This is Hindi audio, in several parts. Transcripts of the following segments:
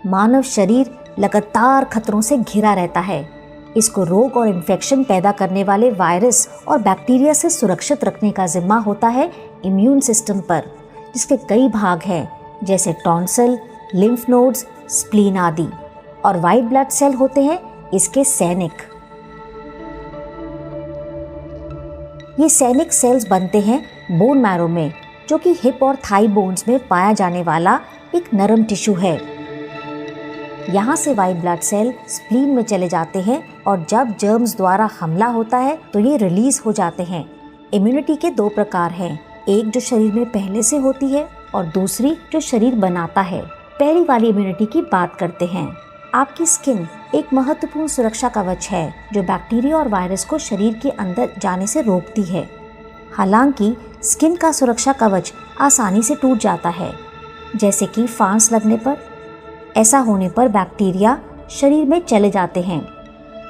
मानव शरीर लगातार खतरों से घिरा रहता है। इसको रोग और इन्फेक्शन पैदा करने वाले वायरस और बैक्टीरिया से सुरक्षित रखने का जिम्मा होता है इम्यून सिस्टम पर, जिसके कई भाग हैं जैसे टॉन्सिल, लिम्फ नोड्स, स्प्लीन आदि। और व्हाइट ब्लड सेल होते हैं इसके सैनिक। ये सैनिक सेल्स बनते हैं बोन मैरो में, जो कि हिप और थाई बोन्स में पाया जाने वाला एक नरम टिश्यू है। यहाँ से व्हाइट ब्लड सेल स्प्लीन में चले जाते हैं और जब जर्म्स द्वारा हमला होता है तो ये रिलीज हो जाते हैं। इम्यूनिटी के 2 प्रकार हैं, एक जो शरीर में पहले से होती है और दूसरी जो शरीर बनाता है। पहली वाली इम्यूनिटी की बात करते हैं। आपकी स्किन एक महत्वपूर्ण सुरक्षा कवच है जो बैक्टीरिया और वायरस को शरीर के अंदर जाने से रोकती है। हालांकि स्किन का सुरक्षा कवच आसानी से टूट जाता है, जैसे कि फांस लगने पर। ऐसा होने पर बैक्टीरिया शरीर में चले जाते हैं।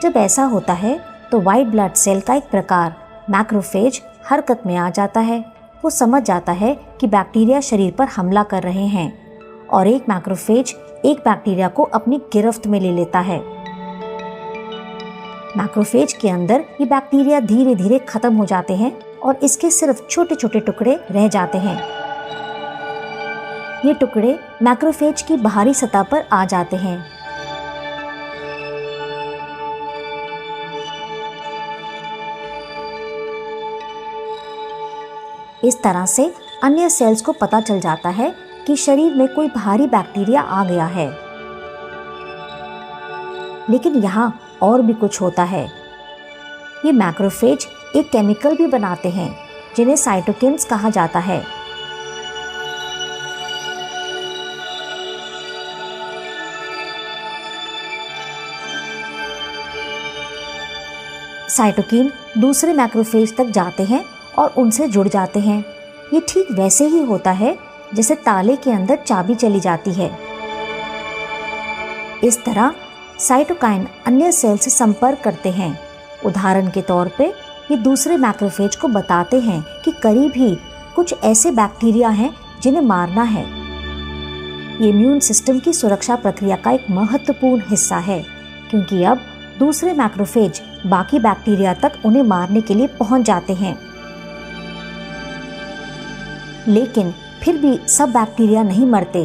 जब ऐसा होता है तो व्हाइट ब्लड सेल का एक प्रकार मैक्रोफेज हरकत में आ जाता है। वो समझ जाता है कि बैक्टीरिया शरीर पर हमला कर रहे हैं और एक मैक्रोफेज एक बैक्टीरिया को अपनी गिरफ्त में ले लेता है। मैक्रोफेज के अंदर ये बैक्टीरिया धीरे धीरे खत्म हो जाते हैं और इसके सिर्फ छोटे छोटे टुकड़े रह जाते हैं। ये टुकड़े मैक्रोफेज की बाहरी सतह पर आ जाते हैं। इस तरह से अन्य सेल्स को पता चल जाता है कि शरीर में कोई भारी बैक्टीरिया आ गया है। लेकिन यहाँ और भी कुछ होता है। ये मैक्रोफेज एक केमिकल भी बनाते हैं जिन्हें साइटोकिन्स कहा जाता है। साइटोकिन दूसरे मैक्रोफेज तक जाते हैं और उनसे जुड़ जाते हैं। ये ठीक वैसे ही होता है जैसे ताले के अंदर चाबी चली जाती है। इस तरह साइटोकाइन अन्य सेल से संपर्क करते हैं। उदाहरण के तौर पे ये दूसरे मैक्रोफेज को बताते हैं कि करीब ही कुछ ऐसे बैक्टीरिया हैं जिन्हें मारना है। ये इम्यून सिस्टम की सुरक्षा प्रक्रिया का एक महत्वपूर्ण हिस्सा है, क्योंकि अब दूसरे मैक्रोफेज बाकी बैक्टीरिया तक उन्हें मारने के लिए पहुंच जाते हैं। लेकिन फिर भी सब बैक्टीरिया नहीं मरते।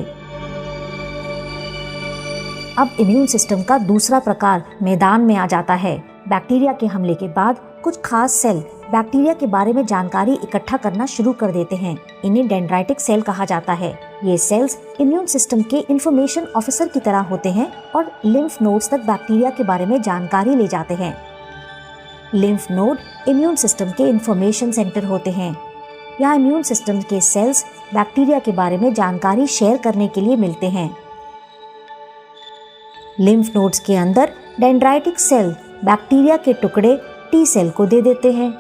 अब इम्यून सिस्टम का दूसरा प्रकार मैदान में आ जाता है। बैक्टीरिया के हमले के बाद कुछ खास सेल बैक्टीरिया के बारे में जानकारी इकट्ठा करना शुरू कर देते हैं। इन्हें डेंड्राइटिक सेल कहा जाता है। ये सेल्स इम्यून सिस्टम के इंफॉर्मेशन ऑफिसर की तरह होते हैं और लिम्फ नोड्स तक बैक्टीरिया के बारे में जानकारी ले जाते हैं। लिम्फ नोड इम्यून सिस्टम के इंफॉर्मेशन सेंटर होते हैं। यहाँ इम्यून सिस्टम के सेल्स बैक्टीरिया के बारे में जानकारी शेयर करने के लिए मिलते हैं। लिम्फ नोड्स के अंदर डेंड्राइटिक सेल बैक्टीरिया के टुकड़े टी सेल को दे देते हैं।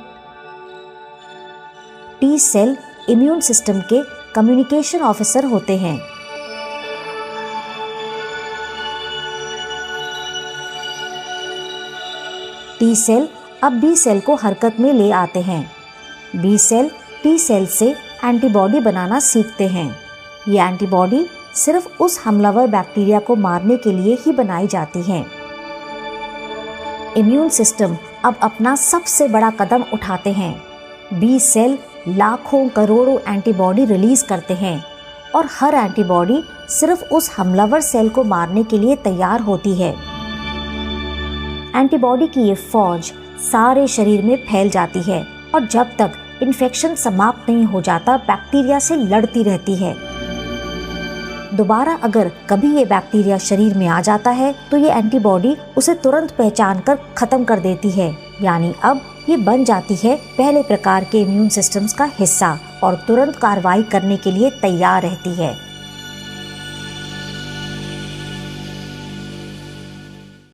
टी सेल इम्यून सिस्टम के कम्युनिकेशन ऑफिसर होते हैं। टी सेल अब बी सेल को हरकत में ले आते हैं। बी सेल टी सेल से एंटीबॉडी बनाना सीखते हैं। ये एंटीबॉडी सिर्फ उस हमलावर बैक्टीरिया को मारने के लिए ही बनाई जाती हैं। इम्यून सिस्टम अब अपना सबसे बड़ा कदम उठाते हैं। बी सेल लाखों करोड़ों एंटीबॉडी रिलीज करते हैं और हर एंटीबॉडी सिर्फ उस हमलावर सेल को मारने के लिए तैयार होती है। एंटीबॉडी की ये फौज सारे शरीर में फैल जाती है और जब तक इन्फेक्शन समाप्त नहीं हो जाता बैक्टीरिया से लड़ती रहती है। दोबारा अगर कभी ये बैक्टीरिया शरीर में आ जाता है तो ये एंटीबॉडी उसे तुरंत पहचान कर खत्म कर देती है। यानी अब ये बन जाती है पहले प्रकार के इम्यून सिस्टम्स का हिस्सा और तुरंत कार्रवाई करने के लिए तैयार रहती है।